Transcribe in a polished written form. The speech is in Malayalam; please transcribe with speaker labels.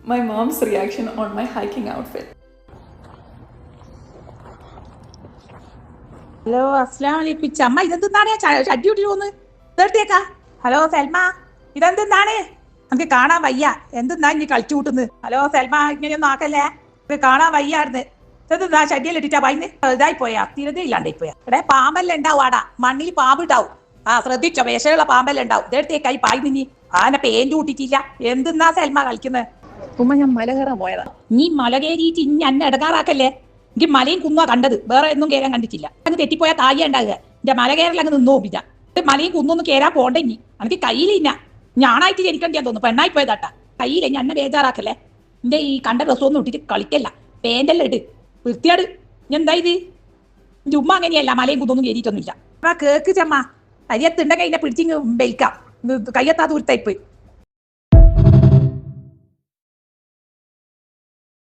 Speaker 1: my mom's reaction on my hiking outfit.
Speaker 2: Hello അസ്സലാമു അലൈക്കും. ചമ്മ ഇതെന്താണ് ഷഡ്ഡി ഇട്ടിട്ട് പോന്ന് തീർത്തേക്കാ. ഹലോ സൽമ, ഇതെന്താണ്? നമുക്ക് കാണാൻ വയ്യ. എന്തെന്നാ ഇനി കളിച്ചു കൂട്ടുന്നത്? ഹലോ സൽമ, ഇങ്ങനെയൊന്നും ആക്കല്ലേ, നമുക്ക് കാണാൻ വയ്യായിരുന്നു. ഇതെന്താ ഷഡ്ഡിയിൽ ഇട്ടിട്ടാ പൈന്ന് ഇതായി പോയാ, സ്ഥിരത ഇല്ലാണ്ടായി പോയാ. ഇവിടെ പാമ്പെല്ലാം ഉണ്ടാവും, ആടാ മണ്ണിൽ പാമ്പ് ഉണ്ടാവും. ശ്രദ്ധിച്ചോ, വിഷമുള്ള പാമ്പെല്ലാം ഉണ്ടാവും. ഇതെടുത്തേക്കായി പായ്ന്ന്. ആനെ പേന്റ് കൂട്ടിട്ടില്ല. എന്തെന്നാ സൽമ കളിക്കുന്നത്?
Speaker 1: ഉമ്മ, ഞാൻ മല കയറാൻ പോയതാ.
Speaker 2: നീ മല കയറിയിട്ട് ഇനി എന്നെ ഇടങ്ങാറാക്കല്ലേ. എനിക്ക് മലയും കുന്നുവാ കണ്ടത്, വേറെ ഒന്നും കയറാൻ കണ്ടിട്ടില്ല. അങ്ങ് തെറ്റിപ്പോയാ താഴെ ഉണ്ടാകുക. എന്റെ മല കയറൽ അങ്ങ് നിന്നോ പിന്ന. മലയും കുന്നൊന്നും കയറാൻ പോണ്ടേ. ഇനി എനിക്ക് കയ്യിലില്ല. ഞാനായിട്ട് ജനിക്കണ്ടേ തോന്നുന്നു, പെണ്ണായി പോയതാട്ടാ. കയ്യിലെ ഞാൻ എന്നെ ബേജാറാക്കല്ലേ. എന്റെ ഈ കണ്ട ഡ്രസ്സൊന്നും ഇട്ടിട്ട് കളിക്കല്ല, പേന്റെല്ലാം ഇട്ട് വൃത്തിയാട്. ഞാൻ എന്താ ഇത്? എന്റെ ഉമ്മ അങ്ങനെയല്ല, മലയും കുന്നൊന്നും കയറിയിട്ടൊന്നുമില്ല. കേക്ക് ചമ്മ, അരിയത്തുണ്ടെങ്കിൽ അതിനെ പിടിച്ചിങ് ബെൽക്കാം. കയ്യെത്താത്ത ഉരുത്തായിപ്പോയി.